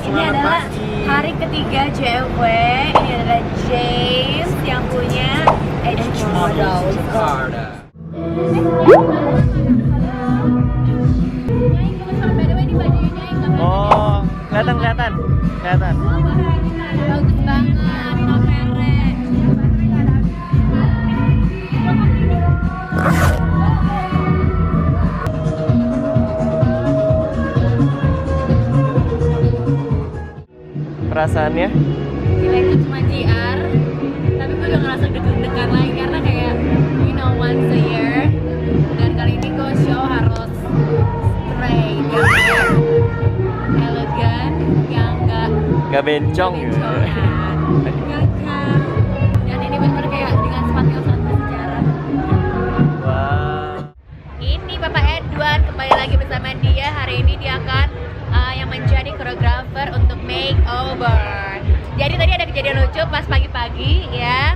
Ini adalah hari ketiga JFW. Ini adalah James yang punya Edge Model Jakarta. Oh, kelihatan. Bagus banget, kamera. Perasaannya? Gila, itu cuma JR, tapi gue udah ngerasa deg-degan lagi karena kayak once a year, dan kali ini gue show harus straight, yang elegan, yang Nggak bencong gitu. Dan ini bener kayak dengan sepatu yang sangat bersejarah. Wow. Ini Bapak Edwan, kembali lagi bersama dia. Hari ini dia akan yang menjadi koreografer untuk makeover. Jadi tadi ada kejadian lucu pas pagi-pagi ya.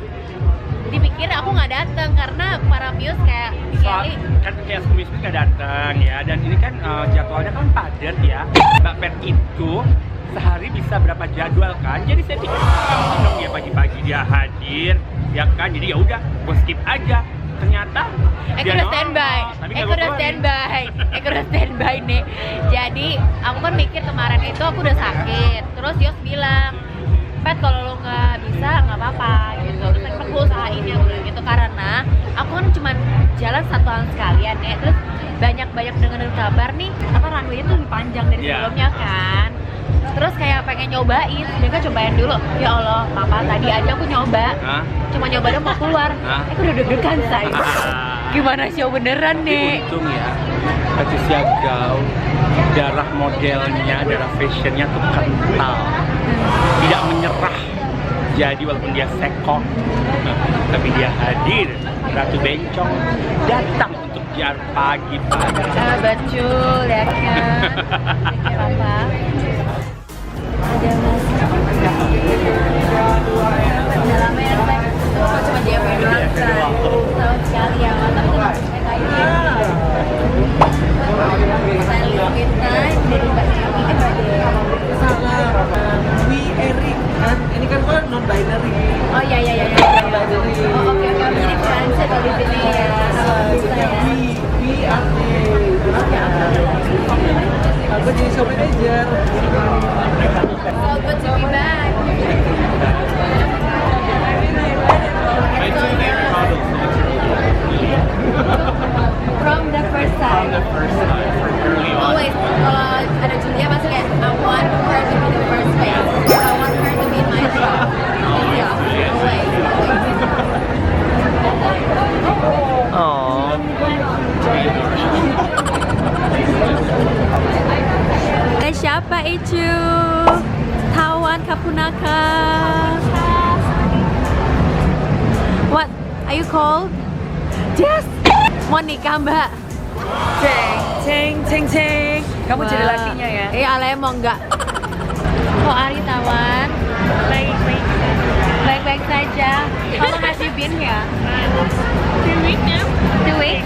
Dipikir aku nggak datang karena para Muse kayak Soal kan kayak Kumis nggak datang ya, dan ini kan jadwalnya kan padat ya. Mbak Pet itu sehari bisa berapa jadwal kan? Jadi saya pikir dong ya pagi-pagi dia hadir, ya kan? Jadi ya udah, gue skip aja. Ternyata Eko udah standby, Eko udah standby nih. Jadi aku kan mikir kemarin itu aku udah sakit. Terus Yos bilang, Pet kalau lo nggak bisa nggak apa-apa gitu. Terus aku usahain ya udah gitu karena aku kan cuma jalan satu tahun sekalian ya. Terus banyak dengar kabar nih apa runway-nya tuh lebih panjang dari sebelumnya kan. Terus kayak pengen nyobain, mereka cobain dulu. Ya Allah, papa tadi aja aku nyoba. Cuma nyoba dong mau keluar. Aku udah deg-degan say. Gimana show beneran nih? untung ya, Patricia Gao, darah modelnya, darah fashionnya tuh kental, tidak menyerah. Jadi walaupun dia sekok, tapi dia hadir. Ratu Bencong datang untuk jar pagi-pagi. Betul ya kan? Apa? Ada mas. Udah lama ya Pak. Kok cuma JW doang kan? Tahun sekali ya, tapi tetap kayaknya. Saya kita dari Mbak Emi kan ada. Salah. Erik kan, ini kan non binary. Oh iya. Non-binary. Oh oke, jadi transit kalau di sini ya. Bisa ya. Aku jadi show manager. So good to be back. From the first time. Always, kalau ada Julia pasti kayak I want her to be the first face. I want her to be in my shop. Yeah, always. Oh. Siapa itu? Tawan Kapunaka. What? Are you cold? Yes. Mau nikah Mbak? Ceng. Kamu jadi Wah. lakinya ya? Ale mau enggak? Kok Ari Tawan? Baik-baik saja. How long have you been here? 2 weeks now. 2 weeks?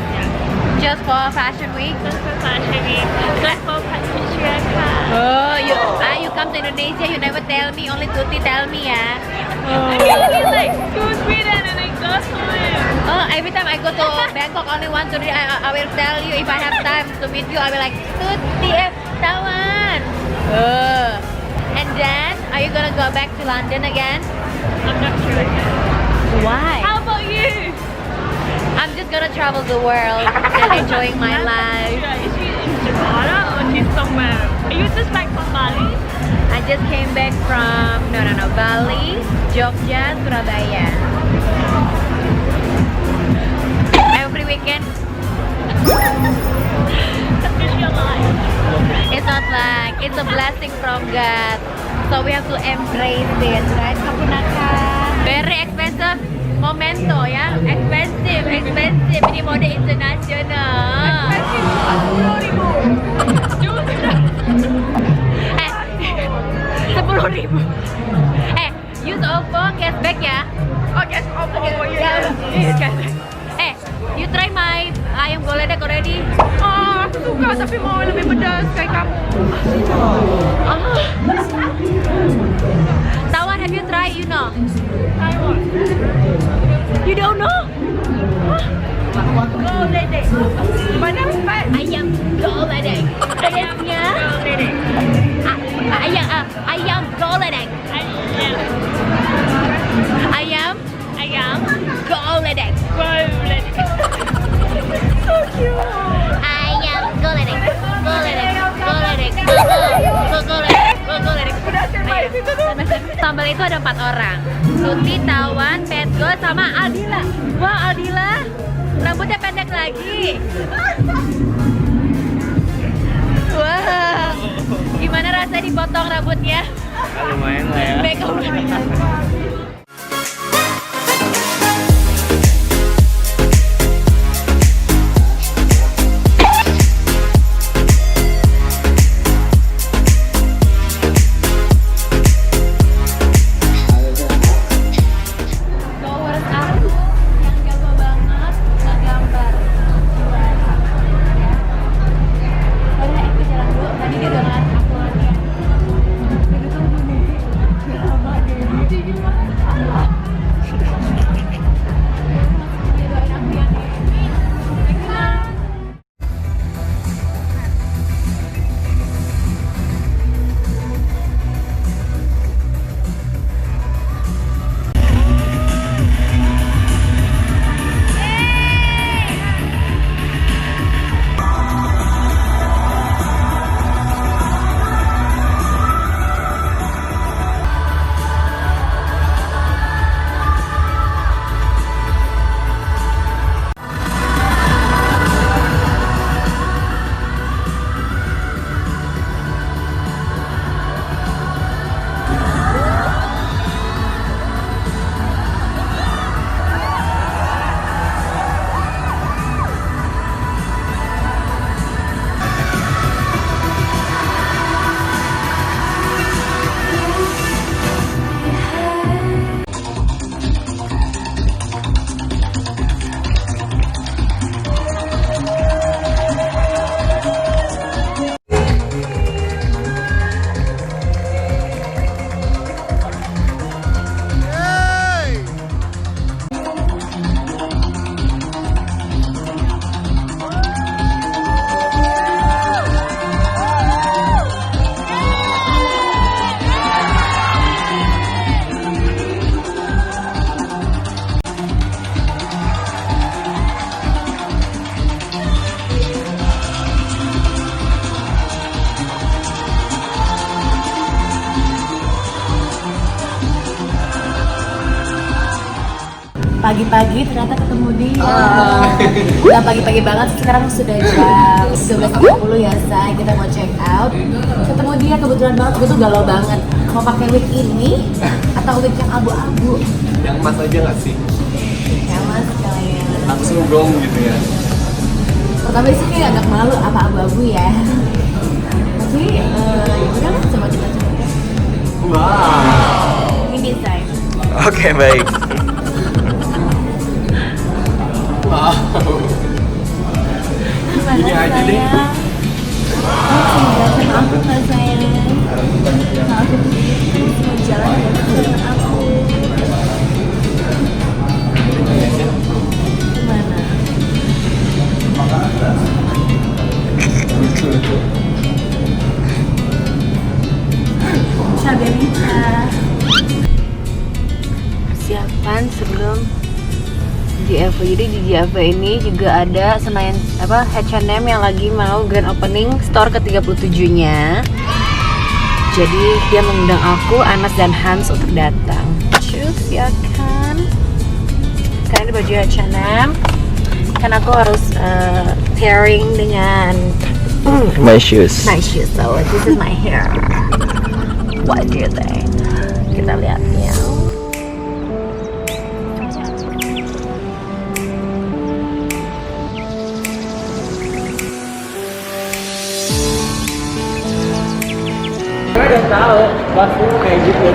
Just for Fashion Week? Just for Fashion Week. Just for Patricia Car. Oh, you come to Indonesia, you never tell me, only Tuti tell me ya. I can like go to Sweden and I go home. Oh, every time I go to Bangkok, only once a day, I will tell you if I have time to meet you. I will like Tuti Tawan. And then, are you gonna go back to London again? I'm not sure yet. Why? How about you? I'm just gonna travel the world and enjoying my life. Is she in Jakarta or she's somewhere? Are you just back from Bali? I just came back from Bali, Jogja, Surabaya. Every weekend. Patricia life. It's not like, it's a blessing from God. So we have to embrace it, right? Kapunaka. Very expensive momento ya. Expensive. Ini mode internasional. Rp10.000. Use OVO cashback ya. Oh, yes, OVO. You try my ayam goledek already. Oh, aku tuh suka tapi mau lebih pedas kayak kamu. Tawan, have you tried? You know? Taiwan. You don't know? Goledek. Mana Pak? Ayam goledek. Pedasnya. Goledek. Ayam goledek. Ayam Ayam. goledek. Goledek. So cute. Ayam goledek. Goledek. Goledek. Goledek. Sambal itu ada 4 orang. Tuti, Tawan, Petgo, sama Aldila. Wah, Aldila rambutnya pendek lagi. Wah, gimana rasanya dipotong rambutnya? Lumayan lah ya. Beko. Followers aku yang jago banget ngegambar. Boleh aku jalan dulu. Tadi dia udah ngeliat aku lagi. Jadi tuh bunyi. Lama deh. Jadi gimana? Dia doain aku yang ini. Pagi-pagi ternyata ketemu dia. Udah pagi-pagi banget, sekarang sudah jam 12.30 ya, say. Kita mau check out. Ketemu dia kebetulan banget, gue tuh galau banget. Mau pakai wig ini atau wig yang abu-abu? Yang mas aja nggak sih? Ya mas, kayak Langsung dong gitu ya. pertama sih kayak agak malu apa abu-abu ya. Tapi ya udah lah, coba kita coba. Wow. Ini say. Oke, baik. Wow. Ini aja deh. Aku nggak sayang. Aku mau jalan dengan aku. Gimana? Sabelita. Persiapan sebelum GFV. Jadi di GFV ini juga ada Senayan H&M yang lagi mau grand opening store ke-37-nya. Jadi dia mengundang aku, Anas dan Hans untuk datang. Cus ya kan. Karena ini baju H&M. Kan aku harus pairing dengan My shoes. my shoes. So this is my hair. What do you think? Kita lihat ya. Udah tahu, pas lu kayak gitu.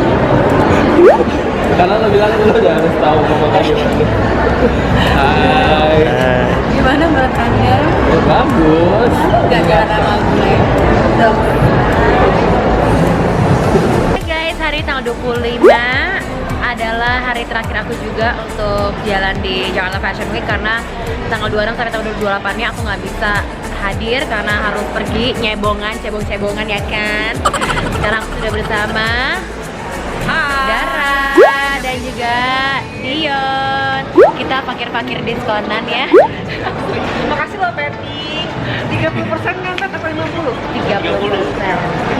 Karena lo bilang lu udah harus tahu pokoknya gimana. Hai. Gimana menurut Anda? Bagus. Gak jalan sama gue. Tuh. Hai guys, hari tanggal 25 adalah hari terakhir aku juga untuk jalan di Jakarta Fashion Week, karena tanggal 26 sampai tanggal 28 nya aku nggak bisa hadir karena harus pergi cebong-cebongan ya kan. Sekarang aku sudah bersama Dara dan juga Dion. Kita fakir-fakir diskonan ya. Makasih loh Betty. 30% kan atau 50?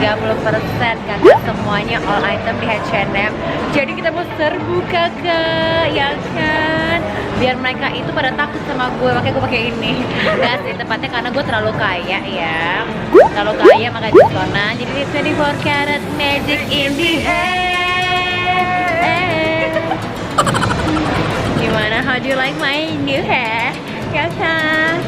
30% kakak, semuanya all item di H&M. Jadi kita mau serbu kakak, ya kan? Biar mereka itu pada takut sama gue, makanya gue pakai ini. Nah, sih tepatnya karena gue terlalu kaya ya. Terlalu kaya maka diskonan. Jadi 24 karat magic in the air. Gimana? How do you like my new hair? Ya kan?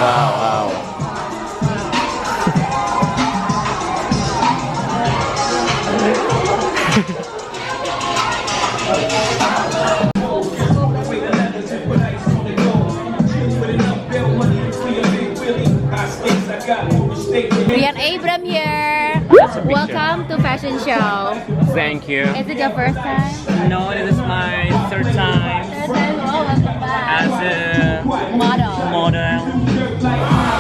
Wow. Rian Abram here. Welcome to fashion show. Thank you. Is it your first time? No, this is my third time Oh, welcome back. as a Model. model.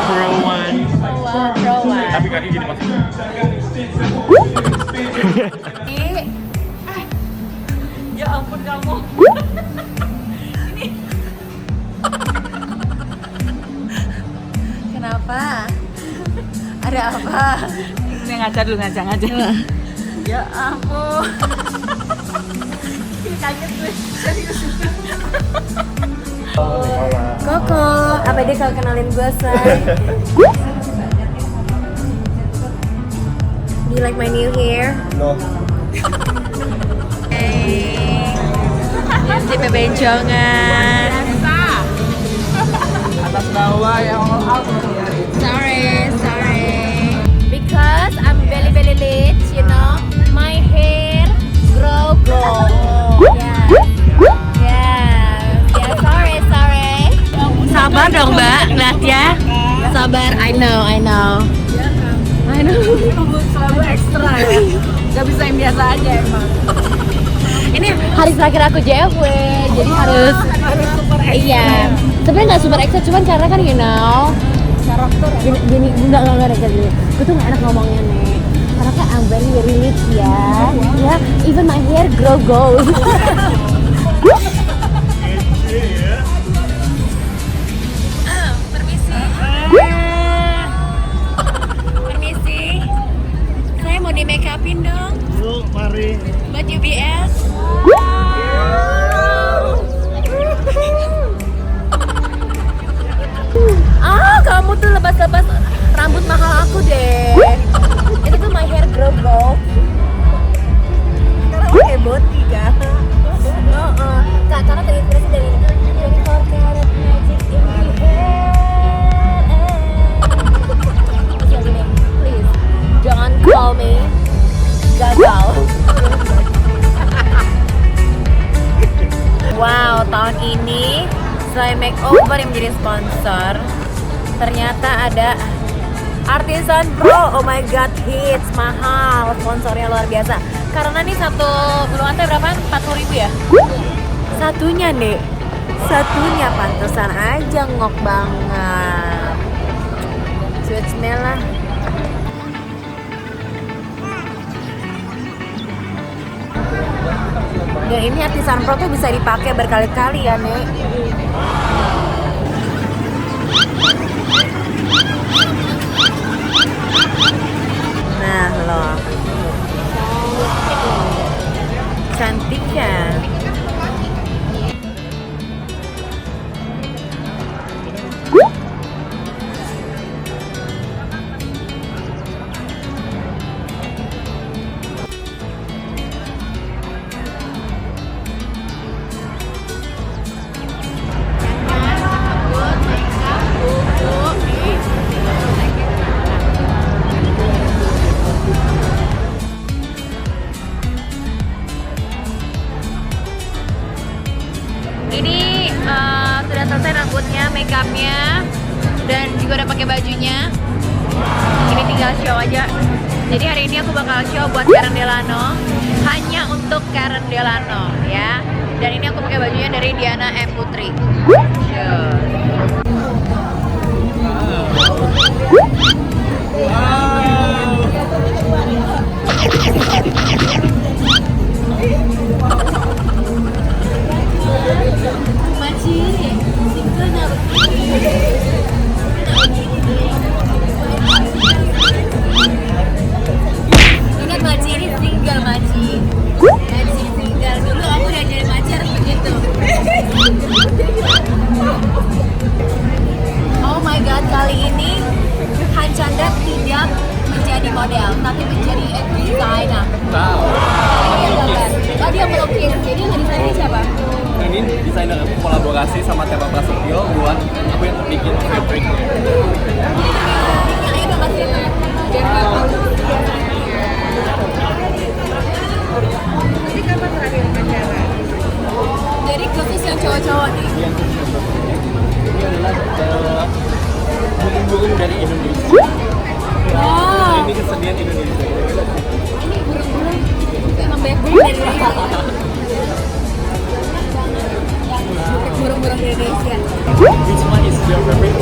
Pro one. Oh, wow, pro one. Tapi kaki gini maksudnya. Ya ampun kamu. Kenapa? Ada apa? Ini ngajar dulu ngajar. Ya ampun. Kaget gue. Koko, apa dia kalau kenalin gue, say? Do you like my new hair? No. Hey, si bebencongan. Atas bawah ya all out. Sorry. Because I'm very late, you know. My hair grow. Yeah. Sorry. Sabar dong, Mbak. Ngeliat ya. Sabar. I know. Selalu ekstra ya. Gak bisa yang biasa aja emang. Ini hari terakhir aku JFW, jadi harus super ekstra. iya. Sebenarnya nggak super extra, cuman karena kan you know Karakter. gini nggak kayak gini. Gue tuh nggak enak ngomongnya nih. Karena kan I'm very rich ya. Ya, even my hair grow gold. Permisi. Saya mau di make upin dong. Yuk, mari. Buat UBS. Kamu tuh lebas-lebas rambut mahal aku deh. Itu tuh my hair grow gold. Sekarang pakai body kan. Kak, karena terinspirasi dari 24 karat magic in the air. Terus yang gini, please jangan call me gagal. Wow, tahun ini selain makeover yang menjadi sponsor, ternyata ada Artisan Pro. Oh my god, hits mahal, sponsornya luar biasa. Karena nih satu gulungan teh berapa? 40.000 ya? Satunya nih, pantesan aja ngok banget. Sweet smell lah. Dan ini Artisan Pro tuh bisa dipakai berkali-kali ya, Nek. Nah, loh. Cantik kan? Ini sudah selesai rambutnya, make upnya, dan juga udah pakai bajunya. Ini tinggal show aja. Jadi hari ini aku bakal show buat Karen Delano, hanya untuk Karen Delano ya. Dan ini aku pakai bajunya dari Diana M Putri. Ingat Maci ini single Maci. Maci single. Dulu aku udah jadi Maci harus begitu. Oh my god, kali ini Han Chandra tidak menjadi model, tapi menjadi designer. Wow. Ini yang gambar. Oh dia melukis. Jadi yang desainnya siapa? Ini desainer aku kolaborasi sama Tera Prasetyo buat aku yang bikin fabric. Ayo dong kasih Nanti kapan terakhir acara? Jadi khusus yang cowok-cowok nih. Ini adalah burung-burung dari Indonesia. Oh, Ini kesenian Indonesia. ini burung-burung emang banyak burung dari Indonesia. Burung-burung Indonesia. Which one is your favorite?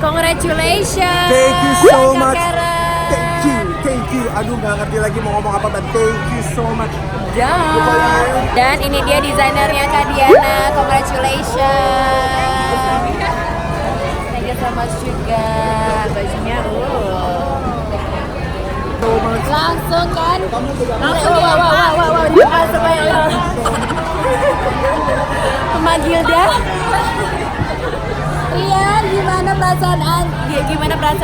Congratulations. Thank you so Kak much. Karen. Thank you. Aduh, nggak ngerti lagi mau ngomong apa, but thank you so much. Dan ini dia desainernya Kak Diana. Congratulations. Thank you so much juga. Bajunya langsung kan? Langsung wow. Langsung ayo. Magilda. Rian, gimana perasaan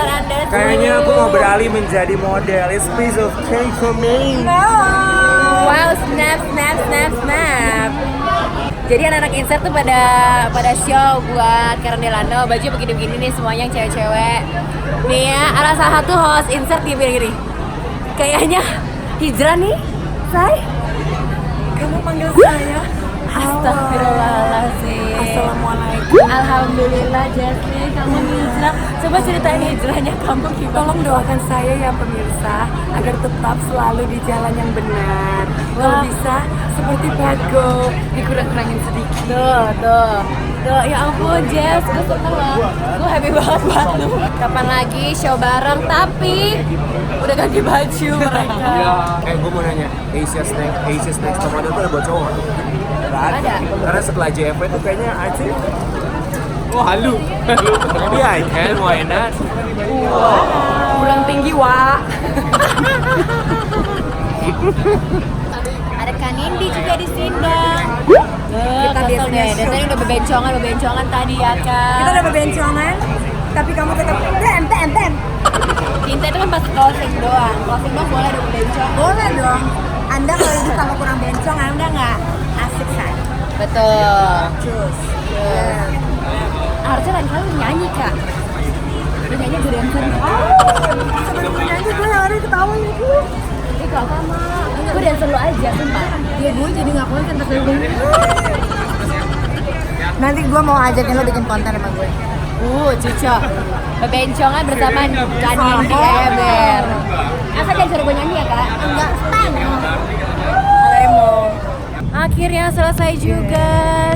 Anda? Kayaknya aku mau beralih menjadi model. It's piece of cake for me. Wow, snap. Jadi anak-anak insert tuh pada show buat Karen Delano. Baju begini-begini nih semuanya yang cewek-cewek. Nih ya, ada salah satu host insert gini. Kayaknya hijrah nih, Say. Kamu panggil saya? Astagfirullahaladzim. Assalamualaikum. Alhamdulillah Jasmine, kamu hijrah. Coba ceritain hijrahnya kamu gimana? Tolong doakan saya ya pemirsa agar tetap selalu di jalan yang benar. Kalau bisa seperti Bago, dikurang-kurangin sedikit. Tuh. Ya ampun Jess, gue seneng lah. Gue happy banget buat lu. Kapan lagi show bareng tapi udah ganti baju mereka. Gue mau nanya, Asia's Next Top Model tuh ada buat cowok? Nggak Ada. Karena setelah JFW itu kayaknya I think halu. Tapi I can, why not? Pulang tinggi, Wak. Ada Kak Nindi juga di Sindang. Kita Kesel biasanya deh, dari tadi udah bebencongan tadi ya Kak. Kita udah bebencongan, tapi kamu tetap bam. Cinta itu kan pas closing doang boleh ada bebencong. Boleh dong. Anda kalau itu kalau kurang bencong, Anda nggak asik, Say. Betul. Cus. Harusnya lain kali nyanyi Kak. Dia nyanyi gue dancer. Sebelum nyanyi gue yang ada ketawa gitu. Kak sama, gue dancer lu aja sumpah. Ya gue jadi nggak konten pas gue. Nanti gue mau ajakin lo bikin konten sama gue. Cuca. Bebencongan bersama Kak Nindi Eber. Asa jangan suruh gue nyanyi ya Kak? Enggak, akhirnya selesai juga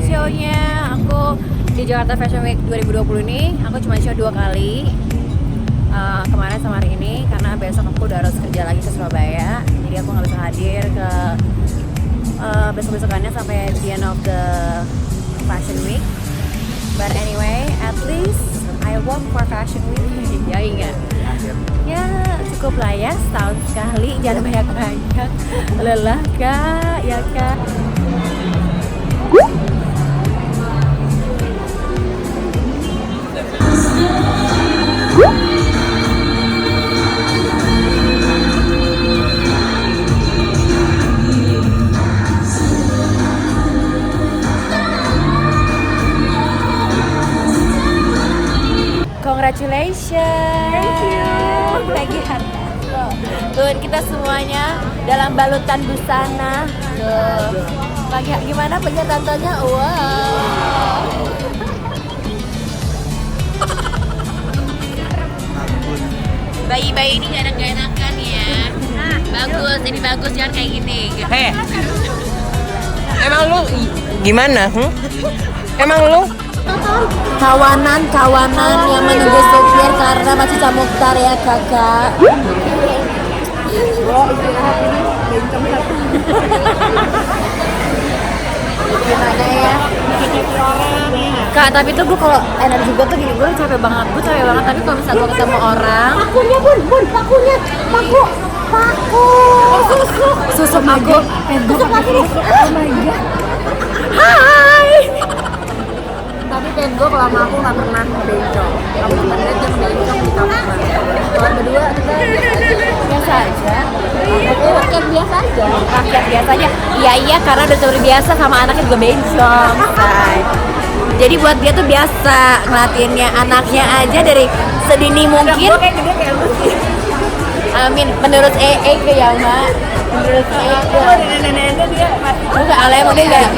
show-nya. Aku di Jakarta Fashion Week 2020 ini aku cuma show 2 kali. Kemarin sama hari ini karena besok aku udah harus kerja lagi ke Surabaya. Jadi aku nggak bisa hadir ke besok-besokannya sampai the end of the Fashion Week. But anyway, at least I work for Fashion Week. Ya ingat. Ya cukup lah ya, setahun sekali, jangan banyak-banyak. Lelah kak, ya kak. Congratulations. Thank you. Bagian. Tuh kita semuanya dalam balutan busana. Tuh. Gimana bagian tantonya? Wow. Bayi-bayi ini gak enak-enakan ya. Bagus, ini bagus, jangan kayak gini. Heh, emang lu gimana? Emang lu? Kawanan yang menunggu supir karena masih camuktar ya kakak. Gimana ya kak, tapi tuh gue kalau energi gue tuh gini, gue capek banget tapi kalau misalnya gue ketemu orang pakunya paku susu paku lagi nih. Oh my god, hai. Tapi Pedro kalau sama aku nggak pernah bencong. Kamu pernah lihat yang bencong di kamar. Kalau berdua kita biasa aja. Aku rakyat biasa aja. Rakyat biasa aja. Iya karena udah terbiasa sama anaknya juga bencong. Jadi buat dia tuh biasa ngelatinnya anaknya aja dari sedini mungkin. Kayak gede kayak lu sih. Amin. Menurut ke ya mak. Menurut nenek-nenek dia masih. Enggak alay mungkin enggak.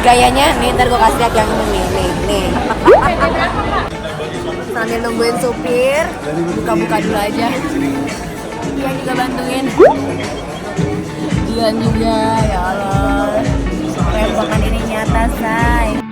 Gayanya nih ntar gue kasih lihat yang ini nih. Sambil nungguin supir, buka-buka dulu aja. Dia juga bantuin. Dia juga, ya Allah. Rempokan ini nyata say.